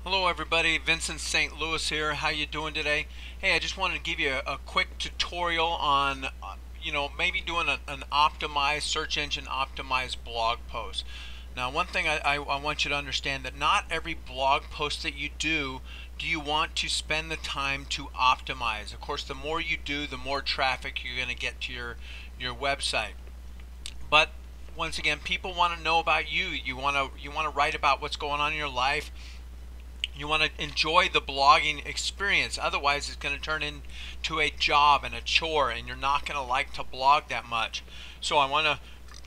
Hello everybody, Vincent St. Louis here. How you doing today? Hey, I just wanted to give you a quick tutorial on maybe doing an optimized search engine optimized blog post. Now one thing I want you to understand that not every blog post that you do you want to spend the time to optimize. Of course, the more you do, the more traffic you're going to get to your website. But once again, people want to know about you. You want to write about what's going on in your life. You want to enjoy the blogging experience. Otherwise, it's going to turn into a job and a chore, and you're not going to like to blog that much. So I want to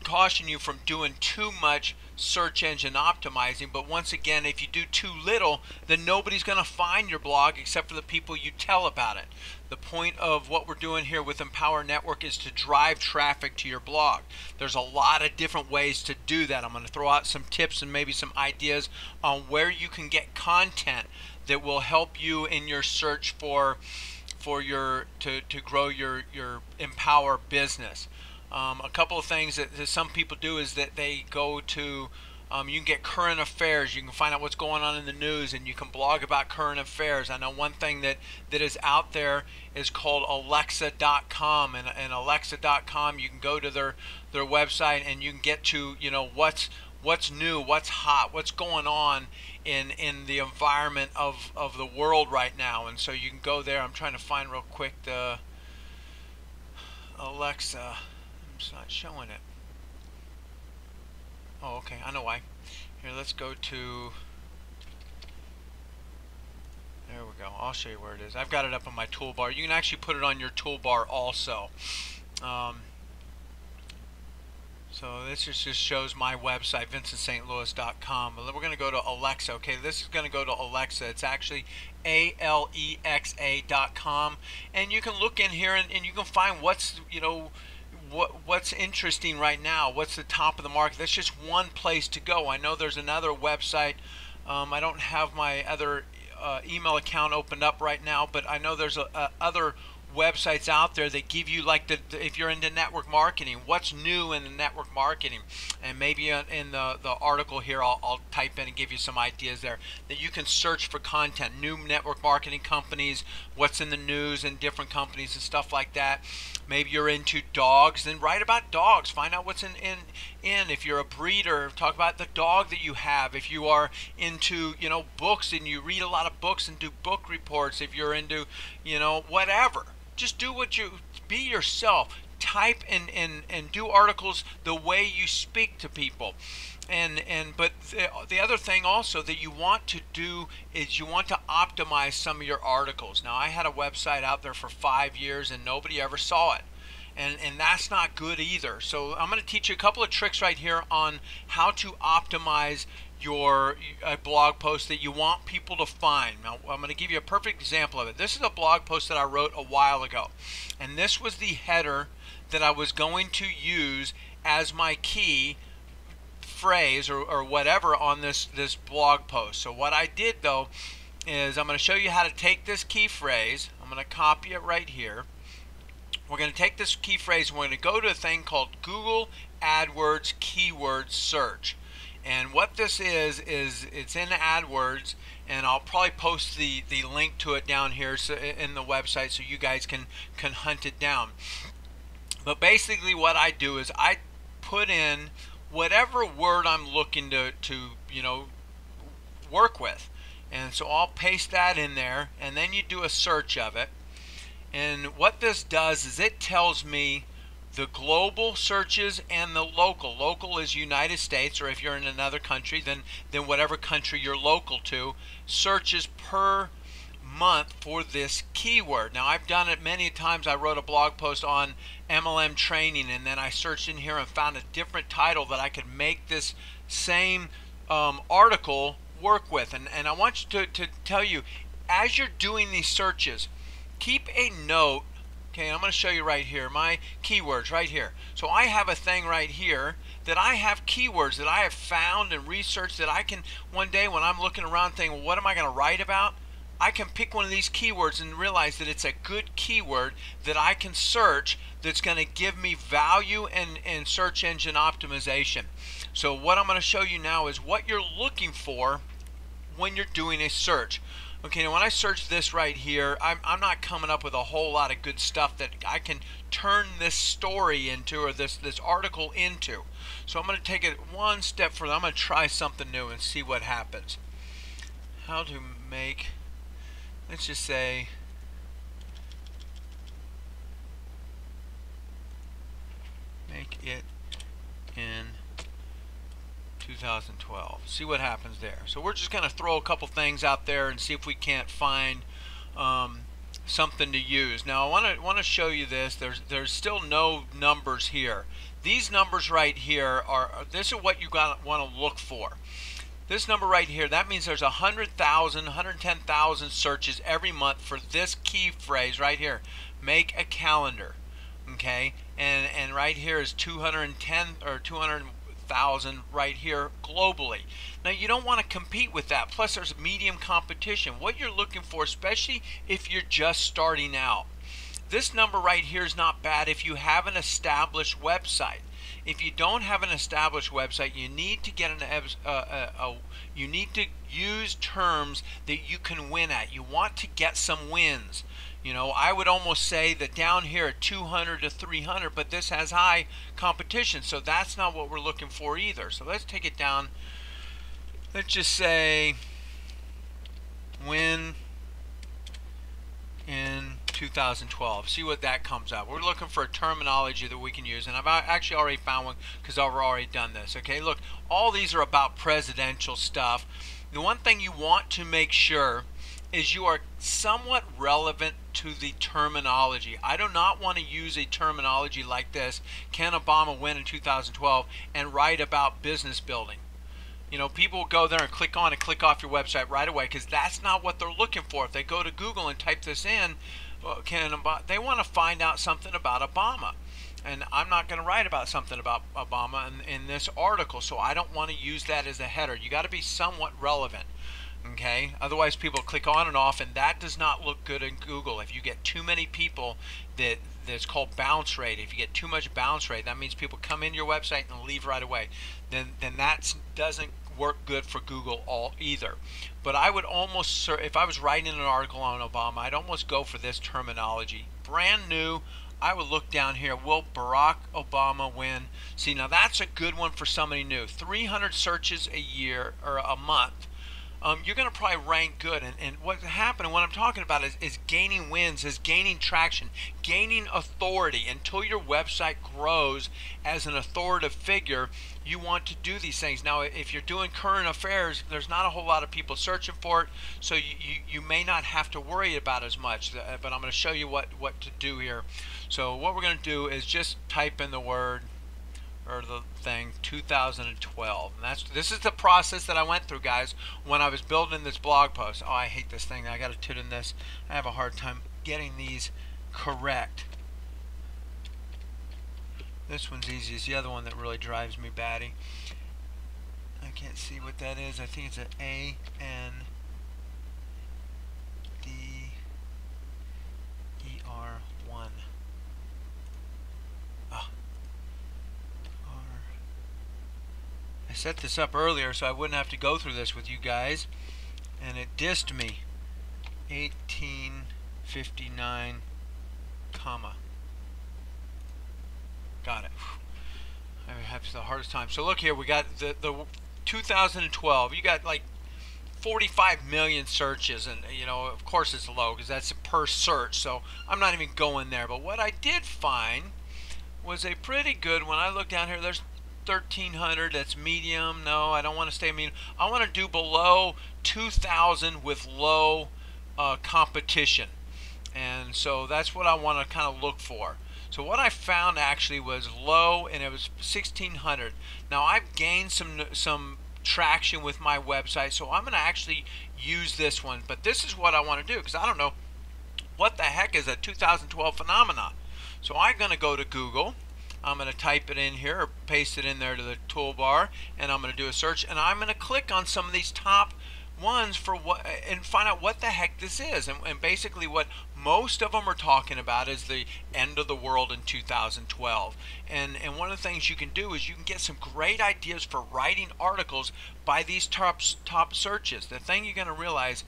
caution you from doing too much search engine optimizing. But once again, if you do too little, then nobody's going to find your blog except for the people you tell about it. The point of what we're doing here with Empower Network is to drive traffic to your blog. There's a lot of different ways to do that. I'm going to throw out some tips and maybe some ideas on where you can get content that will help you in your search to grow your Empower business. A couple of things that some people do is that they go to you can get current affairs. You can find out what's going on in the news, and you can blog about current affairs. I know one thing that is out there is called Alexa.com, and Alexa.com, you can go to their website and you can get to what's new, what's hot, what's going on in the environment of the world right now. And so you can go there. I'm trying to find real quick the Alexa. It's not showing it. Oh, okay, I know why. Here, let's go to, there we go. I'll show you where it is. I've got it up on my toolbar. You can actually put it on your toolbar also. So this just shows my website, vincentstlouis.com. We're going to go to Alexa. Okay, this is going to go to Alexa. It's actually Alexa.com. And you can look in here and you can find what's interesting right now, what's the top of the market. That's just one place to go. I know there's another website. I don't have my other email account opened up right now, but I know there's other websites out there that give you, like, if you're into network marketing, what's new in the network marketing. And maybe in the article here I'll type in and give you some ideas there that you can search for content, new network marketing companies, what's in the news and different companies and stuff like that. Maybe you're into dogs, then write about dogs. Find out what's in. If you're a breeder, talk about the dog that you have. If you are into books and you read a lot of books and do book reports, if you're into whatever, just be yourself. Type and do articles the way you speak to people. But the other thing also that you want to do is you want to optimize some of your articles. Now, I had a website out there for 5 years and nobody ever saw it. And that's not good either. So I'm going to teach you a couple of tricks right here on how to optimize your blog post that you want people to find. Now, I'm going to give you a perfect example of it. This is a blog post that I wrote a while ago. And this was the header that I was going to use as my key phrase or whatever on this blog post. So what I did though is I'm going to show you how to take this key phrase. I'm going to copy it right here. We're going to take this key phrase and we're going to go to a thing called Google AdWords keyword search. And what this is it's in AdWords, and I'll probably post the link to it down here in the website so you guys can hunt it down. But basically what I do is I put in whatever word I'm looking to work with. And so I'll paste that in there, and then you do a search of it. And what this does is it tells me the global searches and the local. Local is United States, or if you're in another country, then whatever country you're local to, searches per month for this keyword. Now, I've done it many times. I wrote a blog post on MLM training, and then I searched in here and found a different title that I could make this same article work with. And I want you to tell you, as you're doing these searches, keep a note. Okay, I'm going to show you right here, my keywords right here. So I have a thing right here that I have keywords that I have found and researched that I can, one day when I'm looking around thinking, well, what am I going to write about? I can pick one of these keywords and realize that it's a good keyword that I can search that's going to give me value and search engine optimization. So what I'm going to show you now is what you're looking for when you're doing a search. Okay, now when I search this right here, I'm not coming up with a whole lot of good stuff that I can turn this story into, or this article into. So I'm going to take it one step further. I'm going to try something new and see what happens. How to make, let's just say, make it in 2012. See what happens there. So we're just going to throw a couple things out there and see if we can't find something to use. Now I want to show you this. There's still no numbers here. These numbers right here this is what you want to look for. This number right here, that means there's 100,000, 110,000 searches every month for this key phrase right here. Make a calendar. Okay, and right here is 210 or 200,000 right here globally. Now you don't want to compete with that. Plus there's medium competition. What you're looking for, especially if you're just starting out, this number right here is not bad if you have an established website. If you don't have an established website, you need to get you need to use terms that you can win at. You want to get some wins. You know, I would almost say that down here at 200 to 300, but this has high competition, so that's not what we're looking for either. So let's take it down. Let's just say win in 2012. See what that comes out. We're looking for a terminology that we can use, and I've actually already found one because I've already done this. Okay, look, all these are about presidential stuff. The one thing you want to make sure is you are somewhat relevant to the terminology. I do not want to use a terminology like this, can Obama win in 2012, and write about business building. You know, people will go there and click on and click off your website right away because that's not what they're looking for. If they go to Google and type this in, they want to find out something about Obama. And I'm not going to write about something about Obama in this article, so I don't want to use that as a header. You got to be somewhat relevant. Okay, otherwise people click on and off, and that does not look good in Google. If you get too many people, that's called bounce rate. If you get too much bounce rate, that means people come into your website and leave right away. Then that doesn't work good for Google either. But I would almost, if I was writing an article on Obama, I'd almost go for this terminology. Brand new, I would look down here. Will Barack Obama win? See, now that's a good one for somebody new. 300 searches a year or a month. You're going to probably rank good. And what's happening, what I'm talking about is gaining wins, is gaining traction, gaining authority. Until your website grows as an authoritative figure, you want to do these things. Now, if you're doing current affairs, there's not a whole lot of people searching for it, so you may not have to worry about as much. But I'm going to show you what to do here. So what we're going to do is just type in the word, or the thing, 2012. And this is the process that I went through, guys, when I was building this blog post. Oh, I hate this thing. I got to tune in this. I have a hard time getting these correct. This one's easy. It's the other one that really drives me batty. I can't see what that is. I think it's an ANDER1. I set this up earlier so I wouldn't have to go through this with you guys, and it dissed me. 1859, comma. Got it. I have the hardest time. So look here, we got the 2012. You got like 45 million searches, and you know, of course it's low because that's per search, so I'm not even going there. But what I did find was a pretty good one. I look down here, there's 1,300, that's medium. No, I don't want to stay medium. I want to do below 2,000 with low competition, and so that's what I want to kind of look for. So what I found actually was low, and it was 1,600. Now I've gained some traction with my website, so I'm going to actually use this one. But this is what I want to do because I don't know what the heck is a 2012 phenomenon. So I'm going to go to Google. I'm going to type it in here or paste it in there to the toolbar, and I'm going to do a search, and I'm going to click on some of these top ones for what, and find out what the heck this is. And basically what most of them are talking about is the end of the world in 2012. And one of the things you can do is you can get some great ideas for writing articles by these top searches. The thing you're going to realize,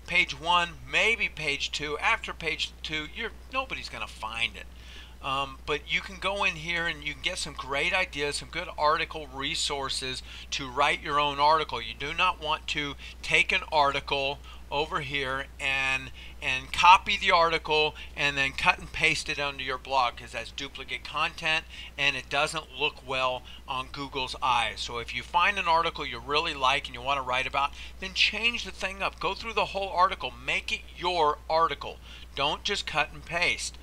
page one, maybe page two. After page two, nobody's going to find it. But you can go in here and you can get some great ideas, some good article resources to write your own article. You do not want to take an article over here and copy the article and then cut and paste it onto your blog, because that's duplicate content and it doesn't look well on Google's eyes. So if you find an article you really like and you want to write about, then change the thing up. Go through the whole article. Make it your article. Don't just cut and paste.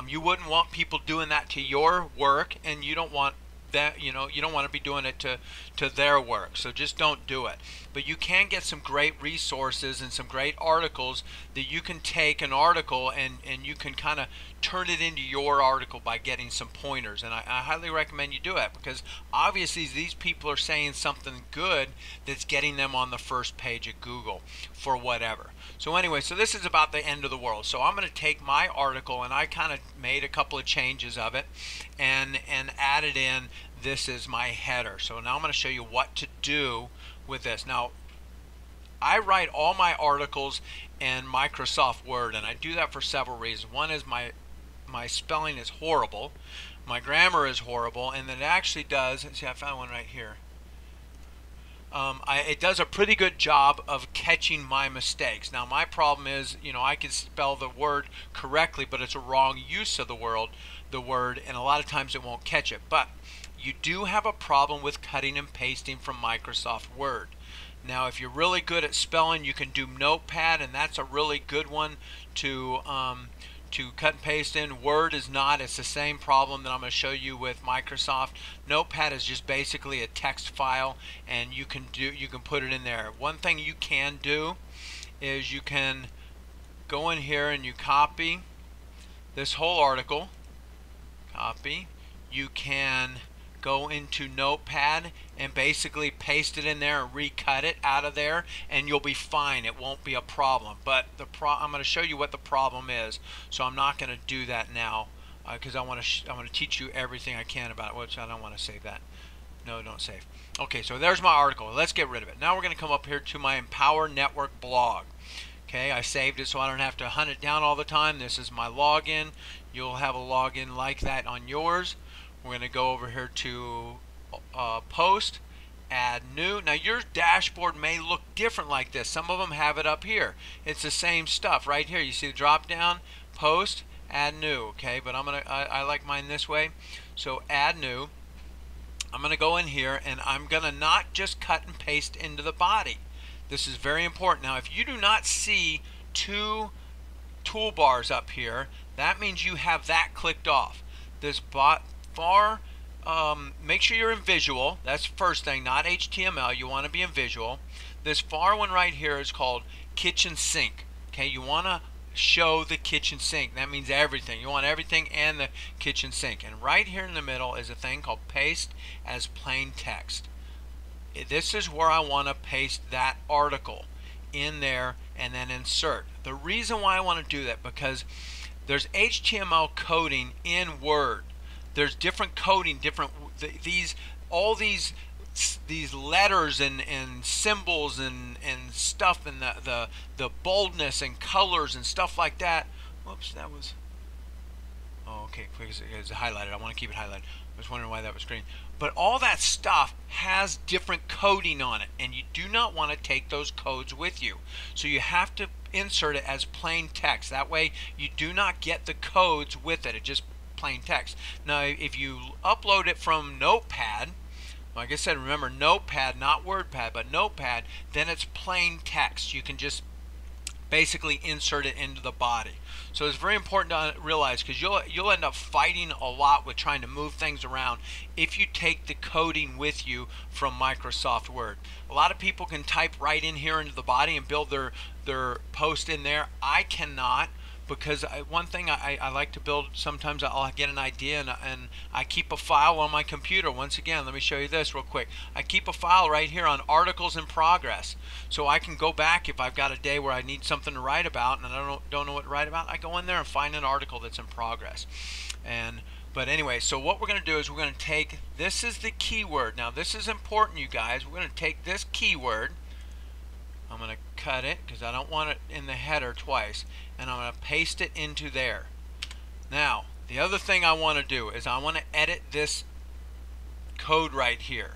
You wouldn't want people doing that to your work, and you don't want that, you don't want to be doing it to their work. So just don't do it. But you can get some great resources and some great articles that you can take an article and you can kind of turn it into your article by getting some pointers. And I highly recommend you do it, because obviously these people are saying something good that's getting them on the first page of Google for whatever. So anyway, so this is about the end of the world. So I'm going to take my article, and I kind of made a couple of changes of it and added in, this is my header. So now I'm going to show you what to do with this. Now, I write all my articles in Microsoft Word, and I do that for several reasons. One is my spelling is horrible, my grammar is horrible, and it actually does, see, I found one right here. It does a pretty good job of catching my mistakes. Now my problem is, I can spell the word correctly, but it's a wrong use of the word, and a lot of times it won't catch it. But you do have a problem with cutting and pasting from Microsoft Word. Now if you're really good at spelling, you can do Notepad, and that's a really good one to cut and paste in. Word is not. It's the same problem that I'm going to show you with Microsoft. Notepad is just basically a text file, and you can put it in there. One thing you can do is you can go in here and you copy this whole article. Copy. You can go into Notepad and basically paste it in there and recut it out of there, and you'll be fine. It won't be a problem. But I'm going to show you what the problem is, so I'm not going to do that now, because I want to teach you everything I can about it. Which I don't want to save that. No, don't save. Okay, so there's my article. Let's get rid of it. Now we're going to come up here to my Empower Network blog. Okay, I saved it so I don't have to hunt it down all the time. This is my login. You'll have a login like that on yours. We're going to go over here to Post, Add New. Now your dashboard may look different like this. Some of them have it up here. It's the same stuff right here. You see the drop down, Post, Add New. Okay, but I like mine this way. So Add New. I'm going to go in here, and I'm going to not just cut and paste into the body. This is very important. Now if you do not see two toolbars up here, that means you have that clicked off. This make sure you're in visual. That's the first thing, not HTML. You want to be in visual. This far one right here is called kitchen sink. Okay, you want to show the kitchen sink. That means everything. You want everything and the kitchen sink. And right here in the middle is a thing called paste as plain text. This is where I want to paste that article in there and then insert. The reason why I want to do that, because there's HTML coding in Word. There's different coding, all these letters and symbols and stuff, and the boldness and colors and stuff like that. Whoops, that was. Oh, okay, quick, it's highlighted. I want to keep it highlighted. I was wondering why that was green. But all that stuff has different coding on it, and you do not want to take those codes with you. So you have to insert it as plain text. That way you do not get the codes with it. It just plain text. Now if you upload it from Notepad, like I said, remember Notepad, not WordPad, but Notepad, then it's plain text. You can just basically insert it into the body. So it's very important to realize, because you'll end up fighting a lot with trying to move things around if you take the coding with you from Microsoft Word. A lot of people can type right in here into the body and build their post in there. I cannot, because one thing I like to build, sometimes I'll get an idea and I keep a file on my computer. Once again, let me show you this real quick. I keep a file right here on articles in progress, so I can go back if I've got a day where I need something to write about and I don't know what to write about. I go in there and find an article that's in progress. But anyway, so what we're going to do is we're going to take, this is the keyword. Now this is important, you guys. We're going to take this keyword, I'm going to cut it because I don't want it in the header twice, and I'm going to paste it into there. Now the other thing I want to do is I want to edit this code right here.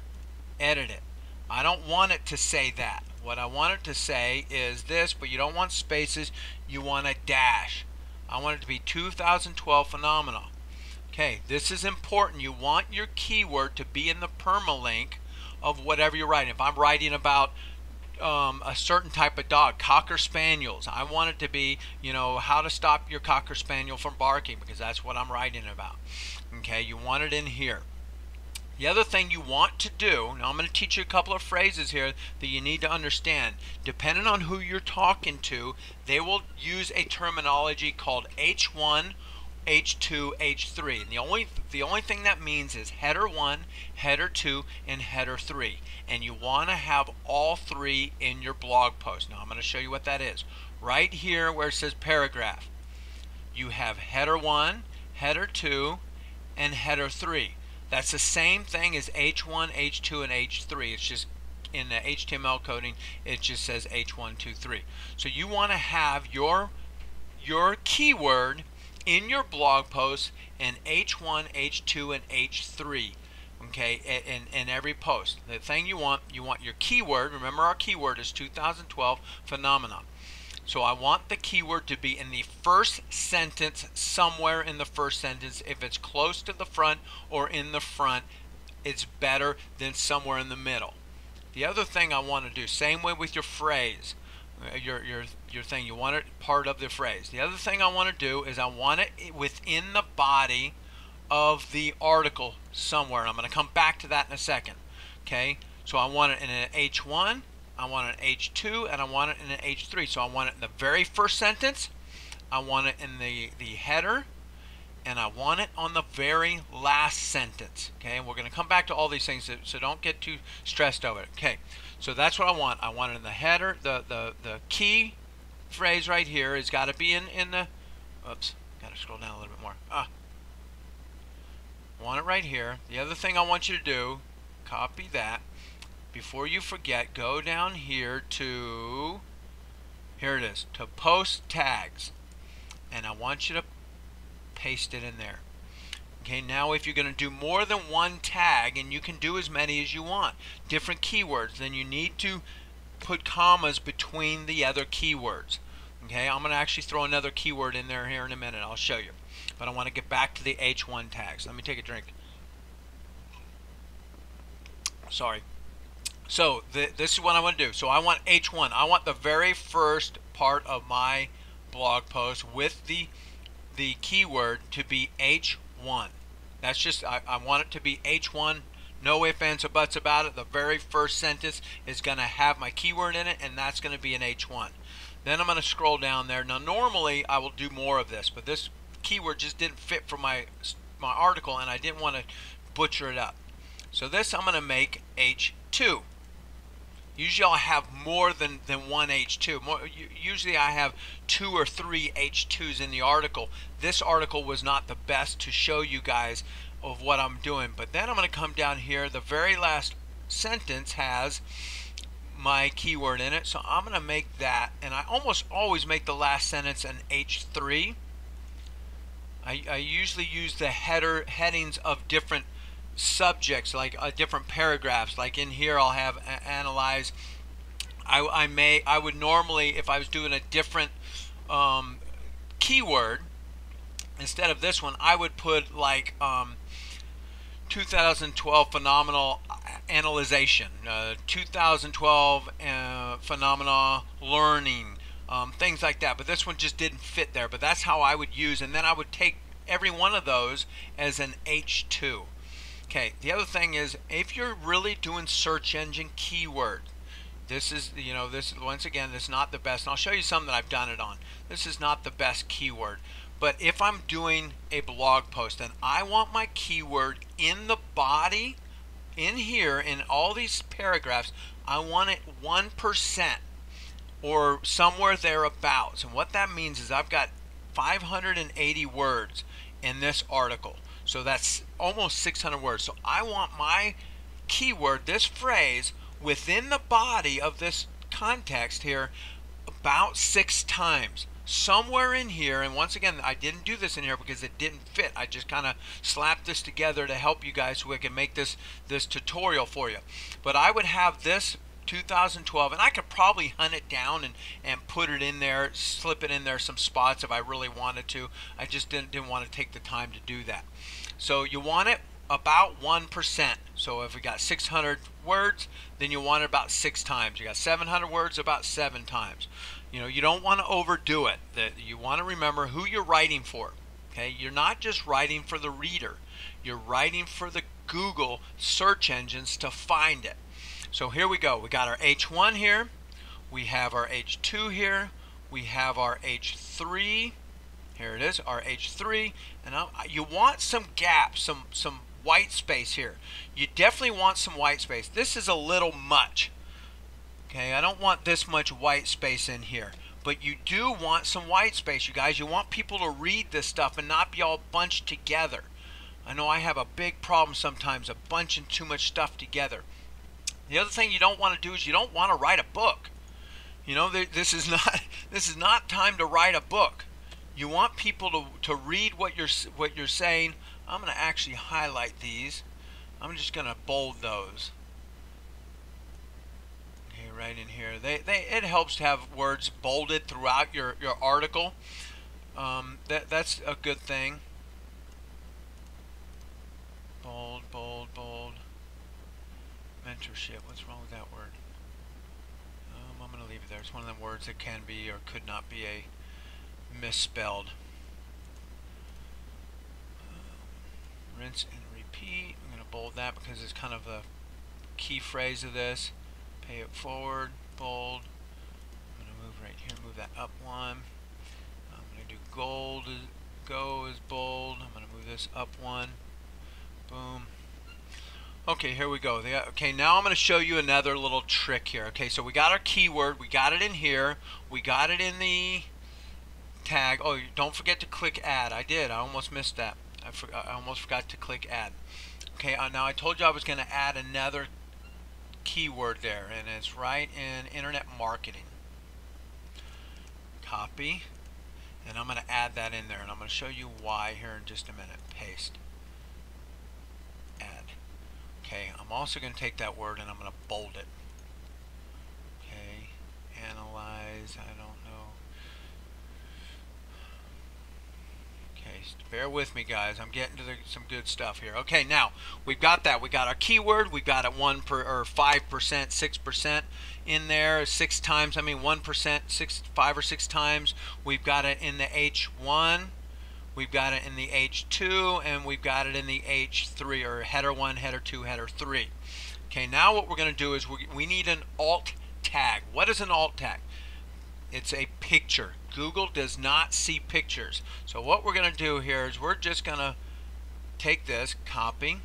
Edit it. I don't want it to say that. What I want it to say is this, but you don't want spaces, you want a dash. I want it to be 2012 phenomena. Okay, this is important. You want your keyword to be in the permalink of whatever you're writing. If I'm writing about a certain type of dog, Cocker Spaniels, I want it to be, you know, how to stop your Cocker Spaniel from barking, because that's what I'm writing about. Okay, you want it in here. The other thing you want to do, now I'm going to teach you a couple of phrases here that you need to understand. Depending on who you're talking to, they will use a terminology called H1, H2, H3. And the only thing that means is header 1, header 2, and header 3. And you want to have all three in your blog post. Now I'm going to show you what that is. Right here where it says paragraph, you have header 1, header 2, and header 3. That's the same thing as H1, H2, and H3. It's just in the HTML coding, it just says H1, 2, 3. So you want to have your keyword in your blog post in H1, H2, and H3. Okay, in every post. The thing you want your keyword. Remember, our keyword is 2012 phenomenon. So I want the keyword to be in the first sentence, somewhere in the first sentence. If it's close to the front or in the front, it's better than somewhere in the middle. The other thing I want to do, same way with your phrase, your thing, you want it part of the phrase. The other thing I want to do is I want it within the body of the article somewhere. And I'm going to come back to that in a second. Okay, so I want it in an H1, I want it in H2, and I want it in an H3. So I want it in the very first sentence, I want it in the header, and I want it on the very last sentence. Okay, and we're going to come back to all these things, so don't get too stressed over it. Okay, so that's what I want. I want it in the header. The key phrase right here has got to be in the, oops, got to scroll down a little bit more. I want it right here. The other thing I want you to do, copy that. Before you forget, go down here to, here it is, to post tags. And I want you to paste it in there. Okay, now if you're going to do more than one tag, and you can do as many as you want, different keywords, then you need to put commas between the other keywords. Okay, I'm going to actually throw another keyword in there here in a minute. I'll show you. But I want to get back to the H1 tags. Let me take a drink. Sorry. So this is what I want to do. So I want H1. I want the very first part of my blog post with the keyword to be H1. That's just, I want it to be H1. No ifs, ands, or buts about it. The very first sentence is going to have my keyword in it, and that's going to be an H1. Then I'm going to scroll down there. Now normally I will do more of this, but this keyword just didn't fit for my article, and I didn't want to butcher it up. So this I'm going to make H2. Usually I'll have more than one H2. Usually I have 2 or 3 H2s in the article. This article was not the best to show you guys of what I'm doing. But then I'm going to come down here. The very last sentence has my keyword in it. So I'm going to make that. And I almost always make the last sentence an H3. I usually use the headings of different subjects, like different paragraphs. Like in here I'll have analyze. I would normally, if I was doing a different keyword instead of this one, I would put like 2012 phenomenal analyzation, 2012 phenomena learning, things like that. But this one just didn't fit there, but that's how I would use, and then I would take every one of those as an H2. Okay, the other thing is, if you're really doing search engine keyword, This is, this once again, this is not the best. And I'll show you some that I've done it on. This is not the best keyword. But if I'm doing a blog post and I want my keyword in the body, in here, in all these paragraphs, I want it 1% or somewhere thereabouts. And what that means is I've got 580 words in this article. So that's almost 600 words. So I want my keyword, this phrase, within the body of this context here about 6 times. Somewhere in here, and once again, I didn't do this in here because it didn't fit. I just kind of slapped this together to help you guys so we can make this tutorial for you. But I would have this 2012, and I could probably hunt it down and put it in there, slip it in there some spots if I really wanted to. I just didn't want to take the time to do that. So you want it about 1%. So if we got 600 words, then you want it about 6 times. You got 700 words, about 7 times. You don't want to overdo it. You want to remember who you're writing for. Okay, you're not just writing for the reader. You're writing for the Google search engines to find it. So here we go. We got our H1 here. We have our H2 here. We have our H3. Here it is, our H3. And you want some gaps, some white space here. You definitely want some white space. This is a little much. Okay, I don't want this much white space in here. But you do want some white space, you guys. You want people to read this stuff and not be all bunched together. I know I have a big problem sometimes of bunching too much stuff together. The other thing you don't want to do is you don't want to write a book. This is not time to write a book. You want people to read what you're saying. I'm going to actually highlight these. I'm just going to bold those. Okay, right in here. It helps to have words bolded throughout your article. That's a good thing. Bold, bold, bold. Mentorship. What's wrong with that word? I'm going to leave it there. It's one of them words that can be or could not be a misspelled. Rinse and repeat. I'm going to bold that because it's kind of a key phrase of this. Pay it forward. Bold. I'm going to move right here. Move that up one. I'm going to do gold. Go is bold. I'm going to move this up one. Boom. Okay, here we go. Okay, now I'm going to show you another little trick here. Okay, so we got our keyword. We got it in here. We got it in the tag. Oh, don't forget to click add. I did. I almost missed that. I almost forgot to click add. Okay, now I told you I was going to add another keyword there, and it's right in internet marketing. Copy. And I'm going to add that in there, and I'm going to show you why here in just a minute. Paste. Add. Okay, I'm also going to take that word and I'm going to bold it. Okay, analyze, I don't know. Okay, bear with me guys, I'm getting to some good stuff here. Okay, now we've got that. We got our keyword, we got it 5%, 6% in there, 6 times, 1%, 5 or 6 times. We've got it in the H1. We've got it in the H2, and we've got it in the H3, or header 1, header 2, header 3. Okay, now what we're going to do is we need an alt tag. What is an alt tag? It's a picture. Google does not see pictures. So what we're going to do here is we're just going to take this, copy.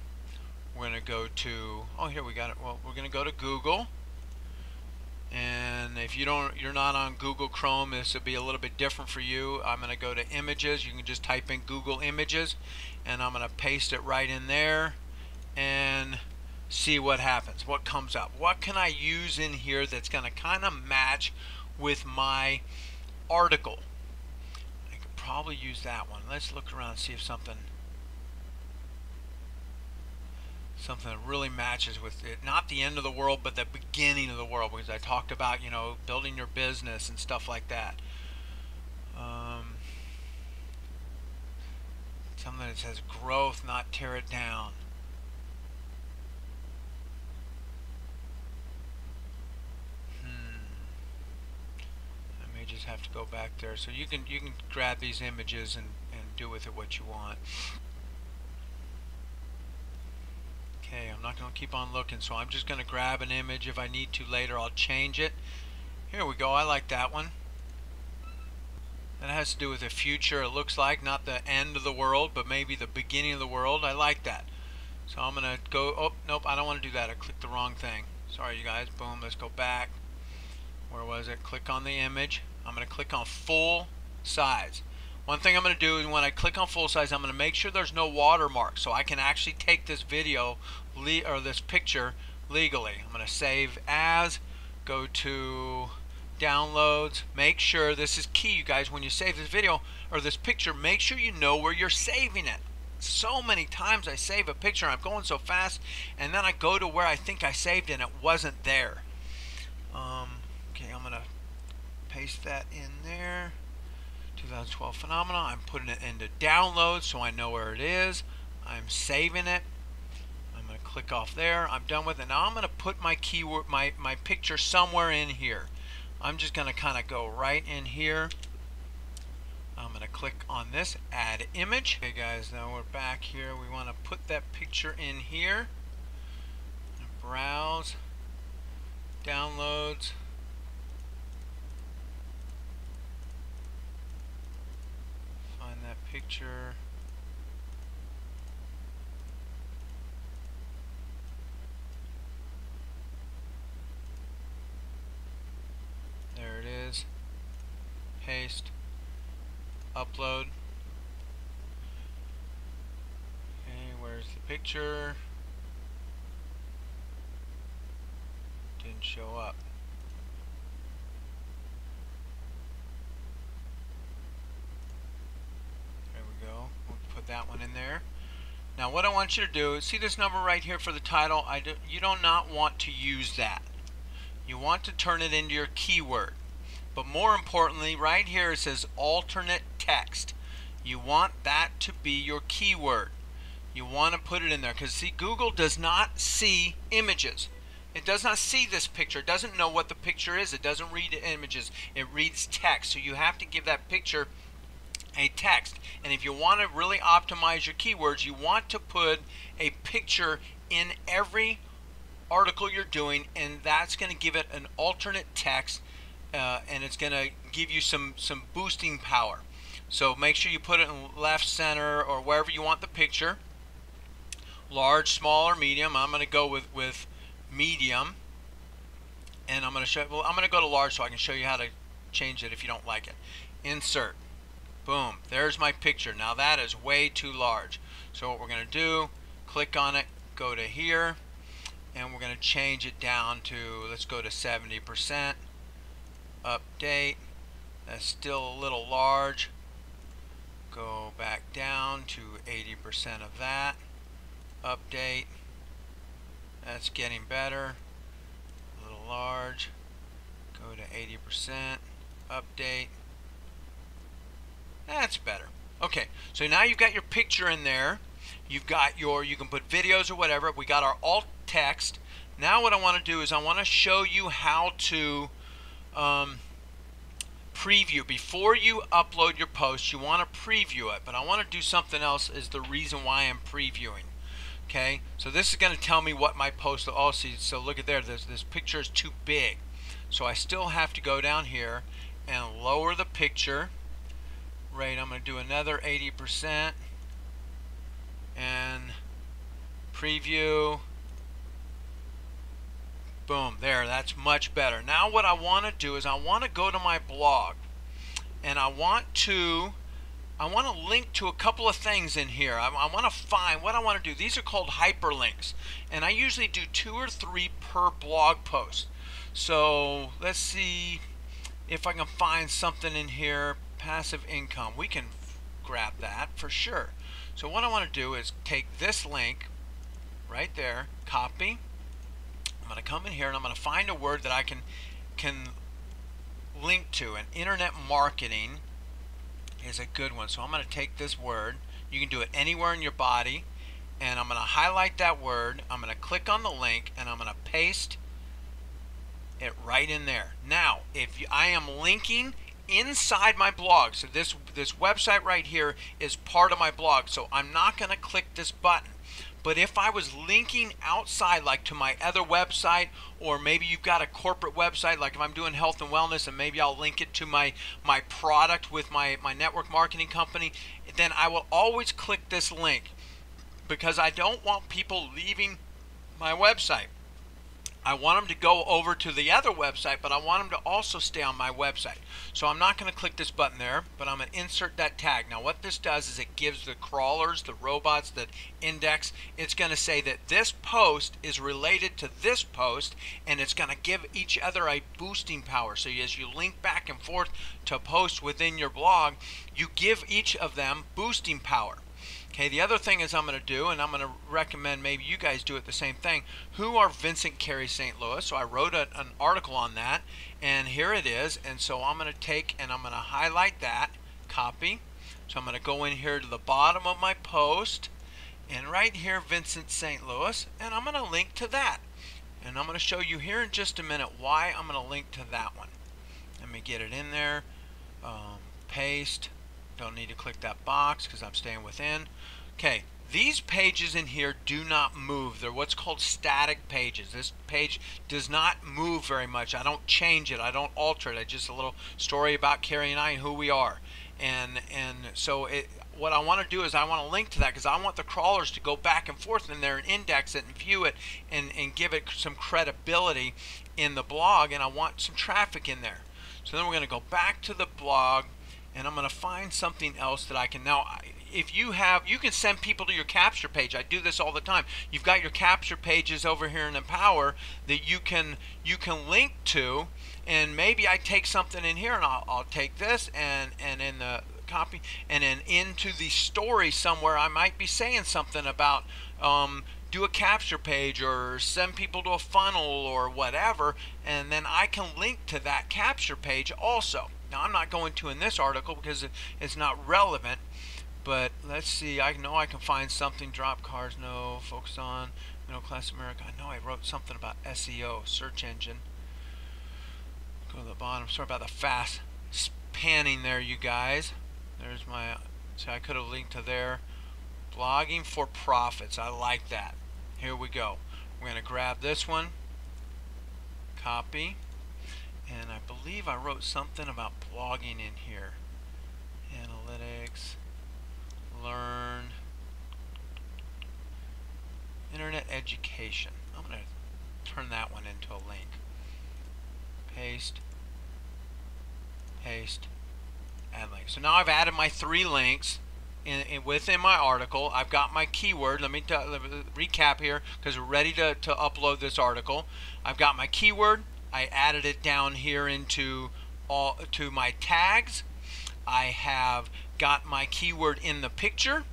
We're going to go to, oh, here we got it. Well, we're going to go to Google. And if you're not on Google Chrome, this will be a little bit different for you. I'm going to go to images. You can just type in Google Images, and I'm going to paste it right in there and see what happens, what comes up. What can I use in here that's going to kind of match with my article? I could probably use that one. Let's look around and see if something that really matches with it. Not the end of the world, but the beginning of the world, because I talked about, building your business and stuff like that. Something that says growth, not tear it down. I may just have to go back there. So you can grab these images and do with it what you want. Okay, I'm not going to keep on looking, so I'm just going to grab an image. If I need to later, I'll change it. Here we go. I like that one. That has to do with the future, it looks like. Not the end of the world, but maybe the beginning of the world. I like that. So I'm going to go, oh, nope, I don't want to do that. I clicked the wrong thing. Sorry, you guys. Boom, let's go back. Where was it? Click on the image. I'm going to click on full size. One thing I'm going to do is when I click on full size, I'm going to make sure there's no watermark so I can actually take this video or this picture legally. I'm going to save as, go to downloads. Make sure, this is key, you guys, when you save this video or this picture, make sure you know where you're saving it. So many times I save a picture, I'm going so fast, and then I go to where I think I saved and it wasn't there. Okay, I'm going to paste that in there. 2012 Phenomena. I'm putting it into downloads so I know where it is. I'm saving it. I'm going to click off there. I'm done with it. Now I'm going to put my keyword, my picture somewhere in here. I'm just going to kind of go right in here. I'm going to click on this, add image. Okay guys, now we're back here. We want to put that picture in here. Browse, downloads. Find that picture. There it is. Paste. Upload. Okay, where's the picture? Didn't show up. There we go. We'll put that one in there. Now what I want you to do is see this number right here for the title. You do not want to use that. You want to turn it into your keyword. But more importantly, right here it says alternate text. You want that to be your keyword. You want to put it in there because see, Google does not see images. It does not see this picture. It doesn't know what the picture is. It doesn't read images. It reads text. So you have to give that picture a text. And if you want to really optimize your keywords, you want to put a picture in every article you're doing, and that's going to give it an alternate text. And it's going to give you some boosting power. So make sure you put it in left, center, or wherever you want the picture. Large, small, or medium. I'm going to go with medium. And I'm going to show. Well, I'm going to go to large so I can show you how to change it if you don't like it. Insert. Boom. There's my picture. Now that is way too large. So what we're going to do, click on it, go to here, and we're going to change it down to, let's go to 70%. Update. That's still a little large. Go back down to 80% of that. Update. That's getting better. A little large. Go to 80%. Update. That's better. Okay, so now you've got your picture in there. You've got your, you can put videos or whatever. We got our alt text. Now what I want to do is I want to show you how to preview. Before you upload your post, you want to preview it, but I want to do something else is the reason why I'm previewing. Okay, so this is going to tell me what my post will all see. So look at there, this picture is too big. So I still have to go down here and lower the picture. Right, I'm going to do another 80% and preview. Boom, there, that's much better. Now what I want to do is I want to go to my blog and I want to link to a couple of things in here. I want to find what I want to do. These are called hyperlinks, and I usually do 2 or 3 per blog post. So let's see if I can find something in here. Passive income, we can grab that for sure. So what I want to do is take this link right there, copy. I'm going to come in here and I'm going to find a word that I can link to, and internet marketing is a good one. So I'm going to take this word. You can do it anywhere in your body, and I'm going to highlight that word. I'm going to click on the link and I'm going to paste it right in there. Now if I am linking inside my blog, so this website right here is part of my blog, so I'm not going to click this button. But if I was linking outside, like to my other website, or maybe you've got a corporate website, like if I'm doing health and wellness, and maybe I'll link it to my product with my network marketing company, then I will always click this link, because I don't want people leaving my website. I want them to go over to the other website, but I want them to also stay on my website. So I'm not going to click this button there, but I'm going to insert that tag. Now what this does is it gives the crawlers, the robots that index, it's going to say that this post is related to this post, and it's going to give each other a boosting power. So as you link back and forth to posts within your blog, you give each of them boosting power. Okay, the other thing is I'm going to do, and I'm going to recommend maybe you guys do it the same thing. Who are Vincent Carey St. Louis? So I wrote an article on that, and here it is. And so I'm going to take and I'm going to highlight that, copy. So I'm going to go in here to the bottom of my post, and right here, Vincent St. Louis, and I'm going to link to that. And I'm going to show you here in just a minute why I'm going to link to that one. Let me get it in there. Paste. Don't need to click that box because I'm staying within. Okay, these pages in here do not move. They're what's called static pages. This page does not move very much. I don't change it. I don't alter it. It's just a little story about Carrie and I and who we are. And so what I want to do is I want to link to that, because I want the crawlers to go back and forth in there and index it and view it and give it some credibility in the blog, and I want some traffic in there. So then we're going to go back to the blog, and I'm going to find something else that I can. Now, if you can send people to your capture page. I do this all the time. You've got your capture pages over here in Empower that you can link to, and maybe I take something in here, and I'll take this and in the copy, and then into the story somewhere I might be saying something about do a capture page or send people to a funnel or whatever, and then I can link to that capture page also. Now I'm not going to in this article because it's not relevant, but let's see. I know I can find something. Drop cars, no. Focus on middle class America. I know I wrote something about SEO, search engine. Go to the bottom. Sorry about the fast panning there, you guys. There's my. So I could have linked to there. Blogging for profits. I like that. Here we go. We're going to grab this one. Copy. And I believe I wrote something about blogging in here. Analytics, learn, internet education. I'm going to turn that one into a link. Paste, paste, add link. So now I've added my 3 links within my article. I've got my keyword. Let me recap here because we're ready to upload this article. I've got my keyword. I added it down here into to my tags. I have got my keyword in the picture,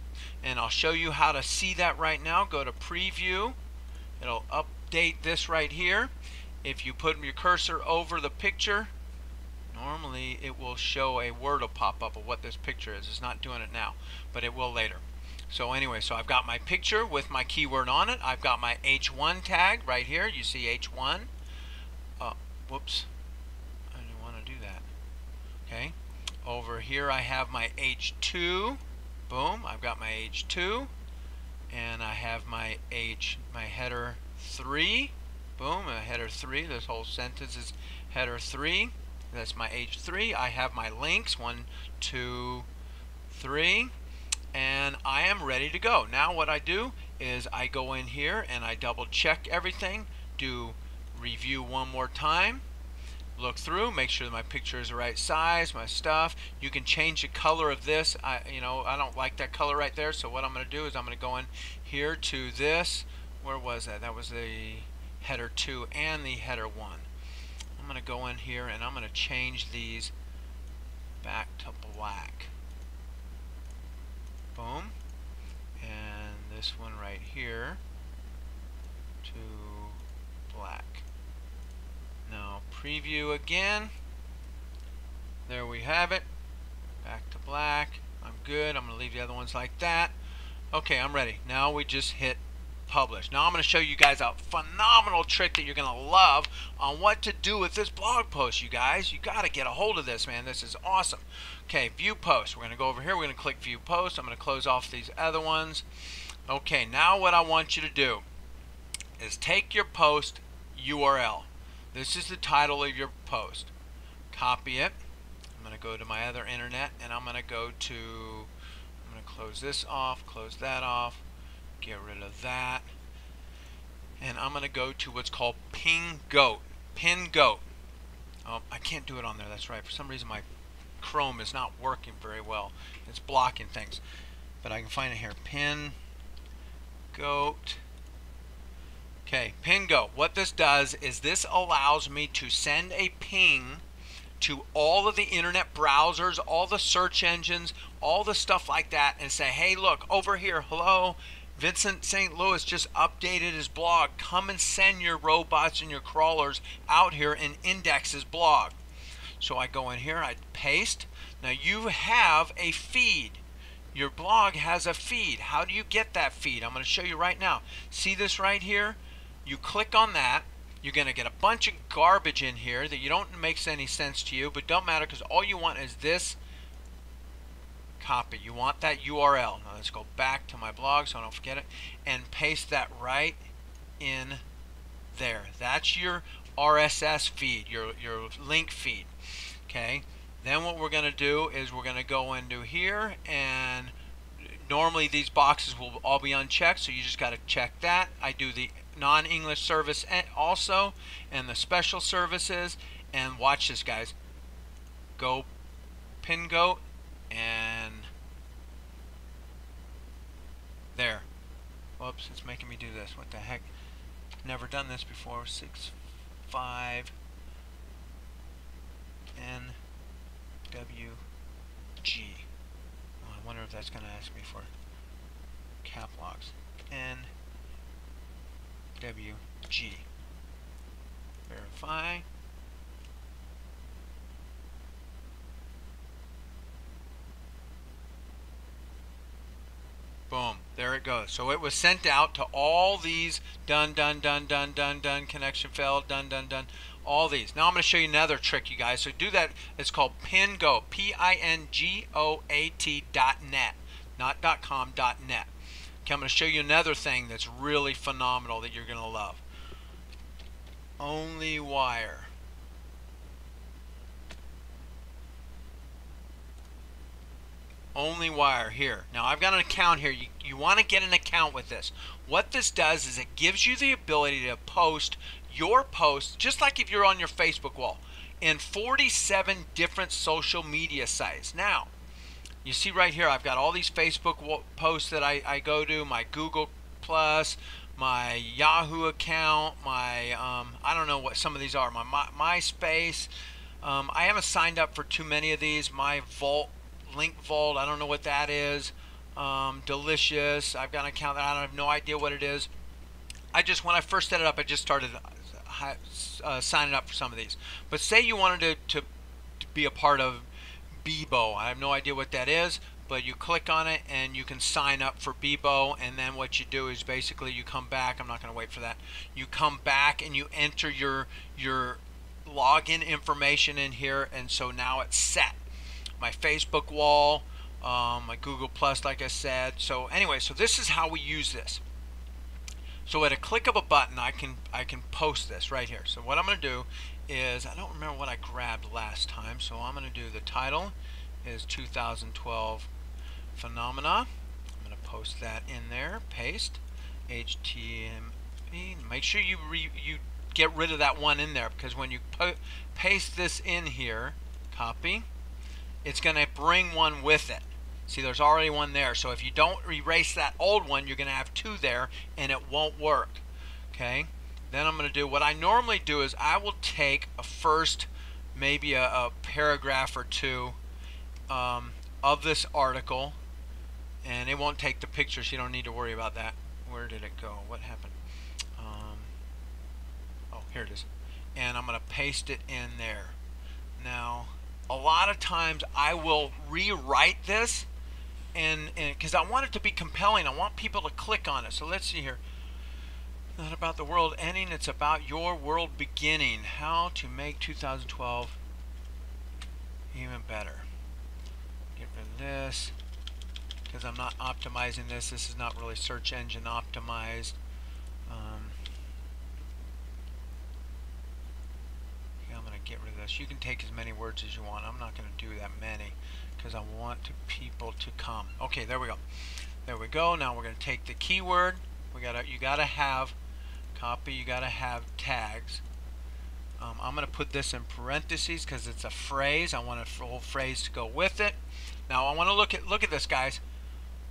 and I'll show you how to see that right now. Go to preview. It'll update this right here. If you put your cursor over the picture, normally it will show a word will pop up of what this picture is. It's not doing it now, but it will later. So anyway, so I've got my picture with my keyword on it. I've got my H1 tag right here. You see H1. Whoops, I didn't want to do that. Okay, over here I have my H2. Boom, I've got my H2, and I have my header 3. Boom, a header 3. This whole sentence is header 3. That's my H3. I have my links 1, 2, 3, and I am ready to go. Now what I do is I go in here and I double check everything, do review one more time, look through, make sure that my picture is the right size, my stuff. You can change the color of this. I don't like that color right there, so what I'm going to do is I'm going to go in here to this. Where was that? That was the header 2 and the header 1. I'm going to go in here and I'm going to change these back to black. Boom. And this one right here to black. Now preview again. There we have it. Back to black. I'm good. I'm going to leave the other ones like that. Okay, I'm ready. Now we just hit publish. Now I'm going to show you guys a phenomenal trick that you're going to love on what to do with this blog post, you guys. You got to get a hold of this, man. This is awesome. Okay, view post. We're going to go over here. We're going to click view post. I'm going to close off these other ones. Okay, now what I want you to do is take your post URL. This is the title of your post. Copy it. I'm going to go to my other internet and I'm going to go to, I'm going to close this off, close that off, get rid of that, and I'm going to go to what's called PinGoat. PinGoat. Oh, I can't do it on there, that's right. For some reason my Chrome is not working very well. It's blocking things. But I can find it here. PinGoat. Okay, PinGoat. What this does is this allows me to send a ping to all of the internet browsers, all the search engines, all the stuff like that, and say, hey, look, over here, hello, Vincent St. Louis just updated his blog. Come and send your robots and your crawlers out here and index his blog. So I go in here, I paste. Now you have a feed. Your blog has a feed. How do you get that feed? I'm going to show you right now. See this right here? You click on that. You're going to get a bunch of garbage in here that you don't makes any sense to you, but don't matter because all you want is this copy. You want that URL. Now let's go back to my blog so I don't forget it and paste that right in there. That's your RSS feed, your link feed. Okay. Then what we're going to do is we're going to go into here, and normally these boxes will all be unchecked, so you just got to check that. I do the non-English service also and the special services, and watch this, guys. Go PinGoat, and there. Whoops, it's making me do this. What the heck? Never done this before. 65 NWG. Oh, I wonder if that's going to ask me for cap locks. NWG. Verify. Boom, there it goes. So it was sent out to all these. Done, connection failed, done. All these. Now I'm going to show you another trick, you guys. So do that. It's called PinGoat, PINGOAT.net, not .com, .net. Okay, I'm going to show you another thing that's really phenomenal that you're going to love. OnlyWire. OnlyWire here. Now I've got an account here. You want to get an account with this. What this does is it gives you the ability to post your posts, just like if you're on your Facebook wall, in 47 different social media sites. Now, you see right here, I've got all these Facebook posts that I go to, my Google Plus, my Yahoo account, my, I don't know what some of these are, my MySpace. I haven't signed up for too many of these. My Vault, Link Vault, I don't know what that is. Delicious, I've got an account that I have no idea what it is. When I first set it up, I just started signing up for some of these. But say you wanted to be a part of Bebo. I have no idea what that is, but you click on it and you can sign up for Bebo, and then what you do is basically you come back. I'm not going to wait for that. You come back and you enter your login information in here, and so now it's set. My Facebook wall, my Google Plus, like I said. So anyway, so this is how we use this. So at a click of a button, I can post this right here. So what I'm going to do is, I don't remember what I grabbed last time, so I'm going to do the title is 2012 Phenomena. I'm going to post that in there, paste, HTML. Make sure you get rid of that one in there, because when you paste this in here, copy, it's going to bring one with it. See, there's already one there. So if you don't erase that old one, you're going to have two there, and it won't work. Okay? Then I'm going to do what I normally do is I will take a first, maybe a paragraph or two of this article, and it won't take the pictures. You don't need to worry about that. Where did it go? What happened? Oh, here it is. And I'm going to paste it in there. Now, a lot of times I will rewrite this, and because I want it to be compelling, I want people to click on it. So let's see here. Not about the world ending, it's about your world beginning. How to make 2012 even better. Get rid of this. because I'm not optimizing this. This is not really search engine optimized. Okay, I'm going to get rid of this. You can take as many words as you want. I'm not going to do that many because I want people to come. Okay, there we go. There we go. Now we're going to take the keyword. You gotta have copy. You gotta have tags. I'm going to put this in parentheses because it's a phrase. I want a full phrase to go with it. Now I want to look at this, guys.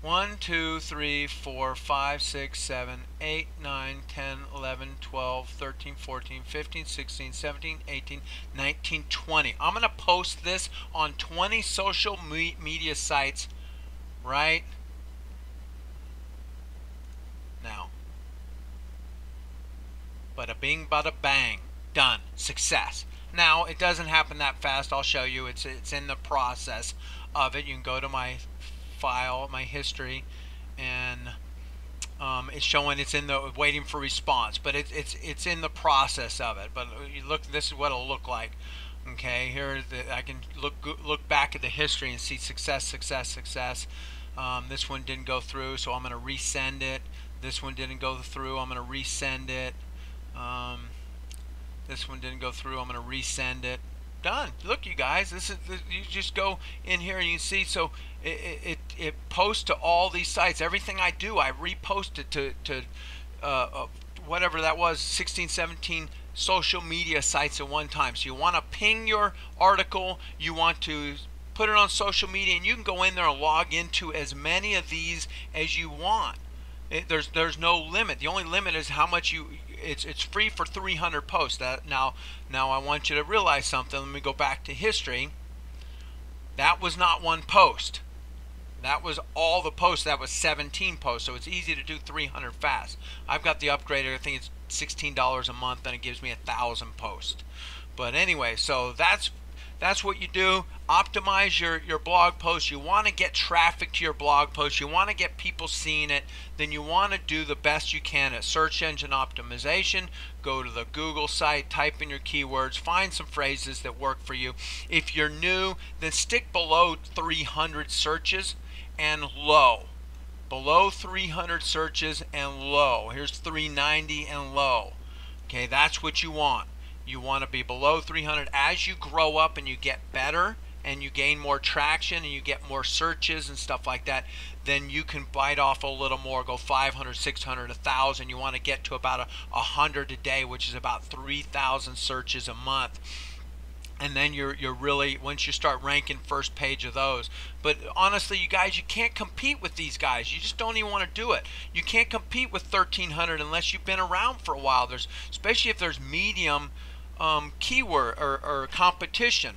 1, 2, 3, 4, 5, 6, 7, 8, 9, 10, 11, 12, 13, 14, 15, 16, 17, 18, 19, 20. I'm going to post this on 20 social media sites right now. Bada bing, bada bang. Done. Success. Now, it doesn't happen that fast. I'll show you. It's in the process of it. You can go to my file, my history, and it's showing it's in the waiting for response. But it's in the process of it. But you look. This is what it'll look like. Okay, here I can look back at the history and see success, success, success. This one didn't go through, so I'm going to resend it. This one didn't go through. I'm going to resend it. This one didn't go through. I'm going to resend it. Done. Look, you guys. You just go in here and you see. So it posts to all these sites. Everything I do, I repost it to whatever that was, 16, 17 social media sites at one time. So you want to ping your article. You want to put it on social media, and you can go in there and log into as many of these as you want. There's no limit. The only limit is how much it's free for 300 posts. Now I want you to realize something. Let me go back to history. That was not one post. That was all the posts. That was 17 posts. So it's easy to do 300 fast. I've got the upgraded. I think it's $16 a month, and it gives me 1,000 posts. But anyway, so that's what you do. Optimize your blog post. You want to get traffic to your blog post. You want to get people seeing it. Then you want to do the best you can at search engine optimization. Go to the Google site, type in your keywords, find some phrases that work for you. If you're new, then stick below 300 searches and low. Below 300 searches and low. Here's 390 and low. Okay, that's what you want. You want to be below 300. As you grow up and you get better and you gain more traction and you get more searches and stuff like that, then you can bite off a little more, go 500, 600, 1,000. You want to get to about 100 a day, which is about 3,000 searches a month. And then you're really, once you start ranking first page of those. But honestly, you guys, you can't compete with these guys. You just don't even want to do it. You can't compete with 1,300 unless you've been around for a while. Especially if there's medium keyword or competition.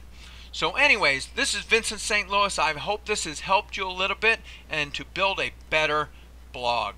So anyways, this is Vincent St. Louis. I hope this has helped you a little bit and to build a better blog.